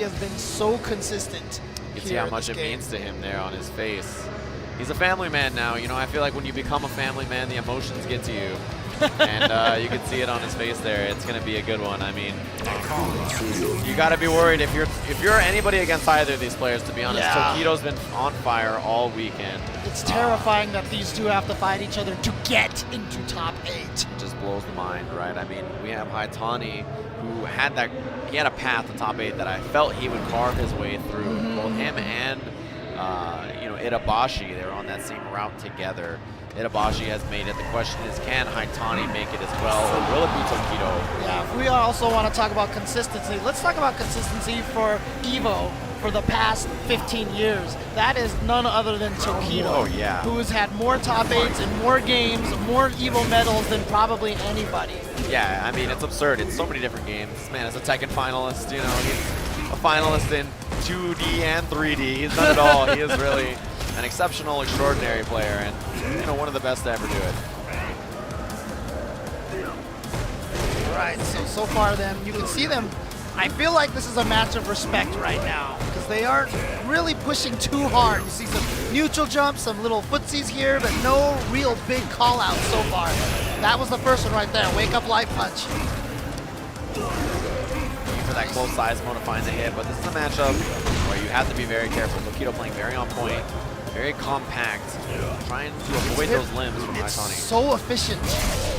has been so consistent. You can see how much it means to him there on his face. He's a family man now. You know, I feel like when you become a family man, the emotions get to you. And you can see it on his face there. It's going to be a good one. I mean, you got to be worried if you're anybody against either of these players, to be honest. Yeah. Tokido's been on fire all weekend. It's terrifying that these two have to fight each other to get into top 8. It just blows the mind, right? I mean, we have Haitani, who had a path to top 8 that I felt he would carve his way through. Both him and you know, Itabashi, they're on that same route together. Itabashi has made it. The question is, can Haitani make it as well, or will it be Tokido? Yeah, if we also want to talk about consistency, let's talk about consistency for EVO for the past 15 years. That is none other than Tokido. Oh, yeah. Who has had more top 8s in more games, more EVO medals than probably anybody. Yeah, I mean, it's absurd. It's so many different games. This man is a Tekken finalist, you know, he's a finalist in 2D and 3D. He's done it all. He is really an exceptional, extraordinary player, and you know, one of the best to ever do it. Right, so far then, you can see them. I feel like this is a match of respect right now, because they aren't really pushing too hard. You see some neutral jumps, some little footsies here, but no real big call-outs so far. That was the first one right there, wake up light punch. For that close size mode to find the hit, but this is a matchup where you have to be very careful. Tokido playing very on point, very compact, trying to avoid those limbs from Haitani. So efficient.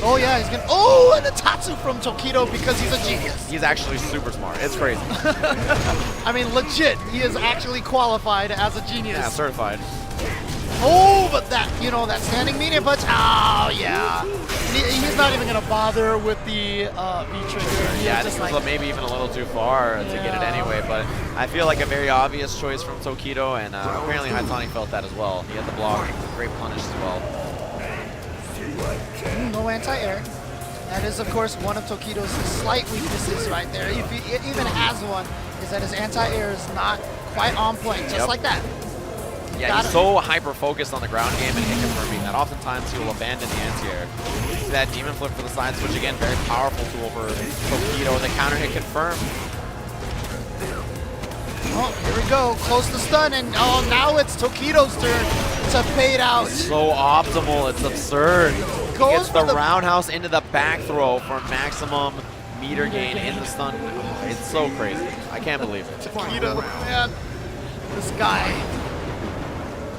Oh yeah, he's gonna, oh, and a Tatsu from Tokido because he's a genius. He's actually super smart. It's crazy. I mean, legit, he is actually qualified as a genius. Yeah, certified. Oh, but that, you know, that standing medium punch, oh yeah. He's not even gonna bother with the V-trigger. Yeah, just this like, was maybe even a little too far to get it anyway, but I feel like a very obvious choice from Tokido, and apparently Haitani felt that as well. He had the block, great punish as well. No anti-air. That is, of course, one of Tokido's slight weaknesses right there. If he even has one, is that his anti-air is not quite on point, just like that. Yeah, he's so hyper-focused on the ground game and hit confirming that oftentimes he will abandon the anti-air. See that demon flip for the side switch again, very powerful tool for Tokido. The counter hit confirmed. Oh, here we go, close to stun, and oh, now it's Tokido's turn to fade out. It's so optimal, it's absurd. He gets the roundhouse into the back throw for maximum meter gain in the stun. Oh, it's so crazy. I can't believe it. Tokido, man, this guy.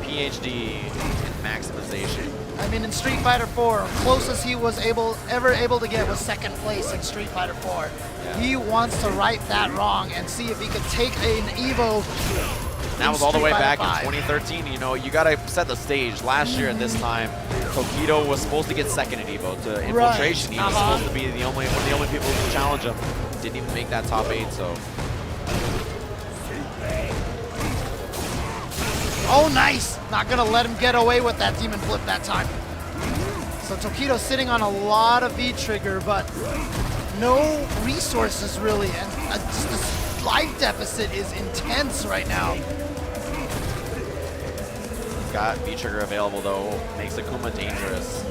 PhD in maximization. I mean, in Street Fighter 4, closest he was ever able to get was 2nd place in Street Fighter 4. Yeah. He wants to right that wrong and see if he could take an EVO. That was all the way back in 2013. You know, you gotta set the stage. Last year at this time, Tokido was supposed to get 2nd at EVO to Infiltration. He was supposed to be one of the only people who could challenge him. Didn't even make that top 8, so. Oh, nice! Not gonna let him get away with that demon flip that time. So Tokido's sitting on a lot of V-trigger, but no resources really, and just this life deficit is intense right now. He's got V-trigger available though, makes Akuma dangerous.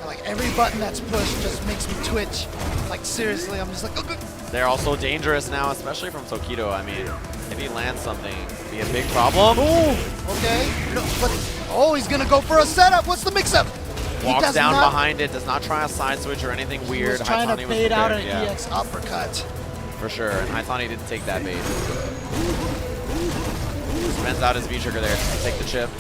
Like every button that's pushed just makes me twitch. Like seriously, I'm just like, oh. They're also dangerous now, especially from Tokido. I mean, if he lands something, it'd be a big problem. Ooh, okay. No, but, oh, he's gonna go for a setup. What's the mix-up? Walks down behind it, does not try a side switch or anything weird. He was trying to bait out an EX uppercut. For sure, and Haitani didn't take that bait. Spends out his V-trigger there to take the chip.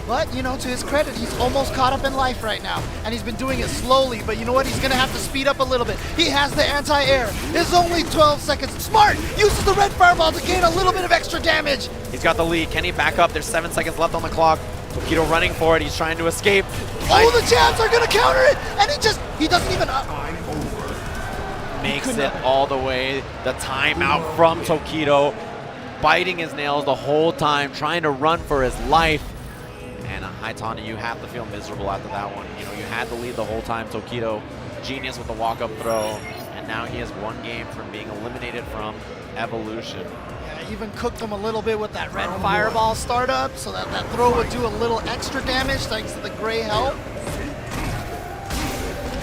But, you know, to his credit, he's almost caught up in life right now. And he's been doing it slowly, but you know what? He's going to have to speed up a little bit. He has the anti-air. It's only 12 seconds. Smart! Uses the red fireball to gain a little bit of extra damage. He's got the lead. Can he back up? There's 7 seconds left on the clock. Tokido running for it. He's trying to escape. Oh, the jabs are going to counter it! And he doesn't even... Makes it all the way. The timeout from Tokido. Biting his nails the whole time, trying to run for his life. And Haitani, you have to feel miserable after that one. You know, you had the lead the whole time. Tokido, genius with the walk-up throw. And now he has one game from being eliminated from Evolution. Yeah, even cooked him a little bit with that red fireball startup so that that throw would do a little extra damage thanks to the gray help.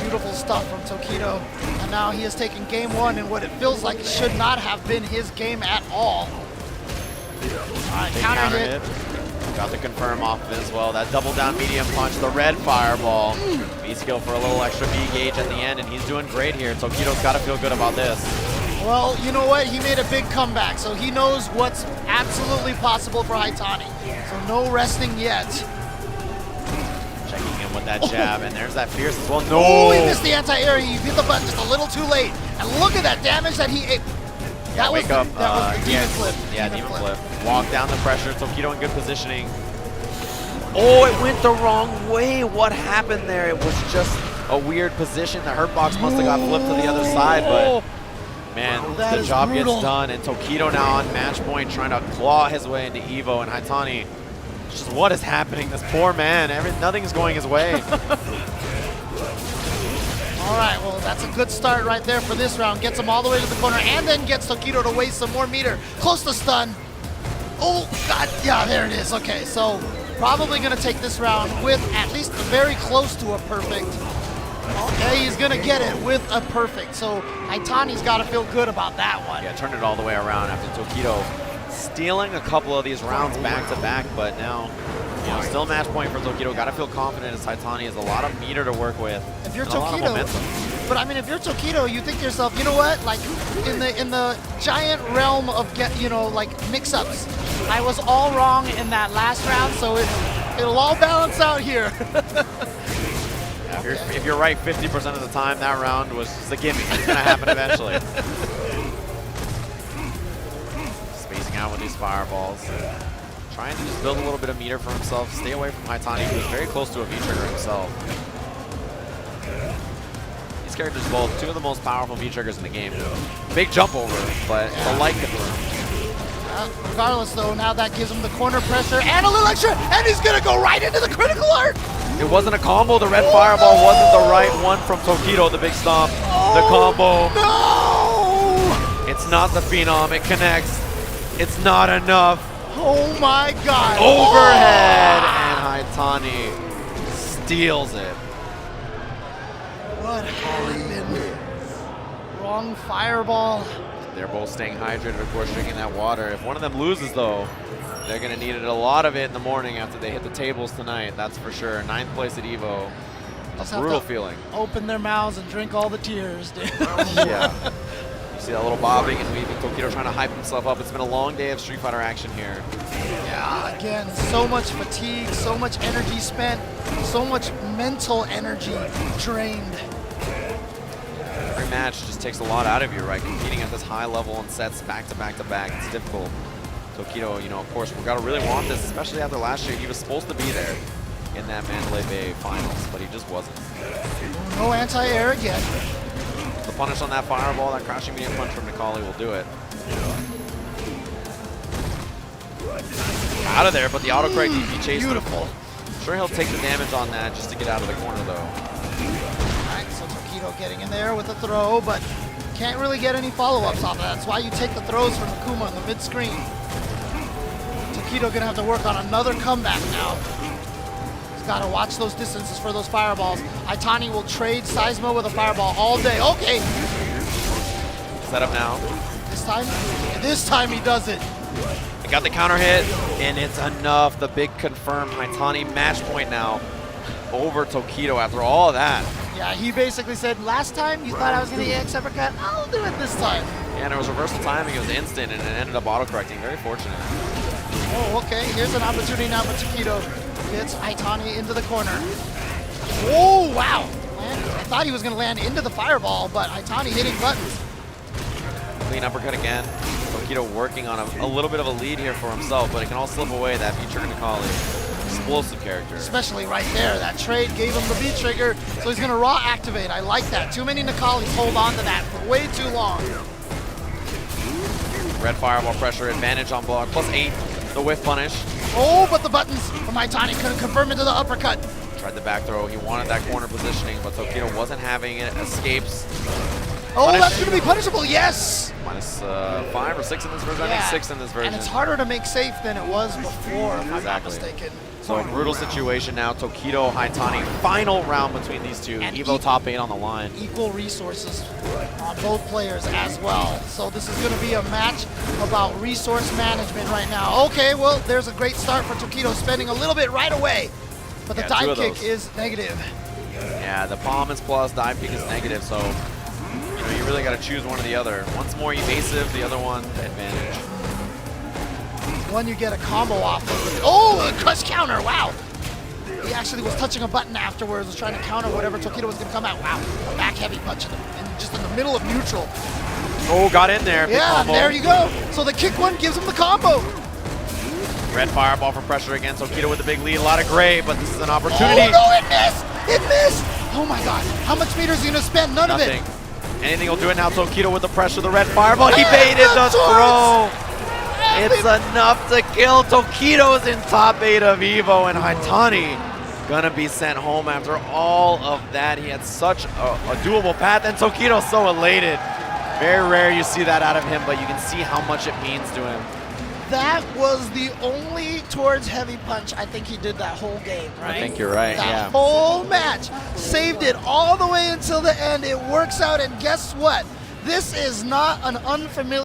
Beautiful stuff from Tokido. And now he has taken game one in what it feels like it should not have been his game at all. All right, counter hit. Got the confirm off of it as well. That double down medium punch, the red fireball. V-skill for a little extra V-gauge at the end, and he's doing great here. Tokido's got to feel good about this. Well, you know what? He made a big comeback, so he knows what's absolutely possible for Haitani. So no resting yet. Checking in with that jab, and there's that fierce as well. No! Oh, he missed the anti-air. He hit the button just a little too late. And look at that damage that he ate. That was the demon flip. Yeah, demon flip. Walk down the pressure. Tokido in good positioning. Oh, it went the wrong way. What happened there? It was just a weird position. The hurt box must have got flipped to the other side, but man, the job gets done. And Tokido now on match point trying to claw his way into EVO, and Haitani, just what is happening? This poor man, nothing's going his way. All right, well, that's a good start right there for this round. Gets him all the way to the corner and then gets Tokido to waste some more meter. Close to stun. Oh, God, yeah, there it is. Okay, so probably going to take this round with at least very close to a perfect. Okay, he's going to get it with a perfect. So Haitani's got to feel good about that one. Yeah, turned it all the way around after Tokido stealing a couple of these rounds back to back, but now, you know, still match point for Tokido. Got to feel confident as Haitani has a lot of meter to work with. If you're Tokido, but I mean, if you're Tokido, you think to yourself, you know what? Like in the giant realm of like mix-ups, I was all wrong in that last round, so it'll all balance out here. If you're right 50% of the time, that round was just a gimme. It's gonna happen eventually. Spacing out with these fireballs. Trying to just build a little bit of meter for himself, stay away from Haitani, who's very close to a V-trigger himself. These characters both two of the most powerful V-triggers in the game. Big jump over, but the light confirmed. Regardless though, now that gives him the corner pressure and a little extra, and he's gonna go right into the critical art! It wasn't a combo, the red fireball wasn't the right one from Tokido, the big stomp. The combo. No! It's not the Phenom, it connects. It's not enough. Oh my God! Overhead, and Haitani steals it. What happened? Wrong fireball. They're both staying hydrated, of course, drinking that water. If one of them loses, though, they're going to need it a lot of it in the morning after they hit the tables tonight. That's for sure. 9th place at EVO. A brutal feeling. Open their mouths and drink all the tears, dude. Yeah. You see that little bobbing and weaving. Tokido trying to hype himself up. It's been a long day of Street Fighter action here. Yeah, again, so much fatigue, so much energy spent, so much mental energy drained. Every match just takes a lot out of you, right? Competing at this high level in sets back to back to back, it's difficult. Tokido, you know, of course, we've got to really want this, especially after last year. He was supposed to be there in that Mandalay Bay finals, but he just wasn't. No anti-air again. The punish on that fireball, that crashing medium punch from Necalli will do it. Out of there, but the autocorrect he chased. Beautiful. I'm sure he'll take the damage on that just to get out of the corner, though. Alright, so Tokido getting in there with a throw, but can't really get any follow-ups off of that. That's why you take the throws from Akuma in the mid-screen. Tokido gonna have to work on another comeback now. He's gotta watch those distances for those fireballs. Haitani will trade Seismo with a fireball all day. Okay. Set up now. This time he does it. He got the counter hit, and it's enough. The big confirmed Haitani match point now over Tokido after all of that. Yeah, he basically said, last time you thought I was going to EX uppercut, I'll do it this time. Yeah, and it was reversal timing. It was instant, and it ended up auto-correcting. Very fortunate. Oh, okay. Here's an opportunity now for Tokido. Gets Haitani into the corner. Oh, wow. Man, I thought he was going to land into the fireball, but Haitani hitting buttons. Clean uppercut again. Tokido working on a little bit of a lead here for himself, but it can all slip away. That V-trigger Necalli. Explosive character. Especially right there. That trade gave him the V-trigger, so he's going to raw activate. I like that. Too many Necallis hold on to that for way too long. Red fireball pressure, advantage on block. +8, the whiff punish. Oh, but the buttons from Haitani couldn't confirm into the uppercut. Tried the back throw. He wanted that corner positioning, but Tokido wasn't having it. Escapes. Oh, punish. That's going to be punishable. Yes! -5 or 6 in this version. Yeah. I think 6 in this version. And it's harder to make safe than it was before, if I'm not mistaken. So a brutal situation now. Tokido, Haitani, final round between these two. And EVO top 8 on the line. Equal resources on both players as well. So this is going to be a match about resource management right now. Okay, well, there's a great start for Tokido, spending a little bit right away. But the Yeah, dive two of kick those. is negative. Yeah, the palm is plus, dive kick is negative, so you really got to choose one or the other. One's more evasive, the other one advantage. One you get a combo off of. Oh, a crush counter, wow. He actually was touching a button afterwards, was trying to counter whatever Tokido was going to come out. Wow, a back heavy punch just in the middle of neutral. Oh, got in there. Big Yeah, combo. there you go. So the kick one gives him the combo. Red fireball for pressure again. Tokido with the big lead. A lot of gray, but this is an opportunity. Oh no, it missed! It missed! Oh my god, how much meter is he going to spend? None Nothing. of it. Anything will do it now. Tokido with the pressure, the red fireball. He And baited the the throw. And It's enough to kill. Tokido's in top 8 of EVO, and Haitani gonna be sent home after all of that. He had such a doable path, and Tokido's so elated. Very rare you see that out of him, but you can see how much it means to him. That was the only towards heavy punch I think he did that whole game, right? I think you're right, that yeah. whole match. Saved it all the way until the end. It works out, and guess what? This is not an unfamiliar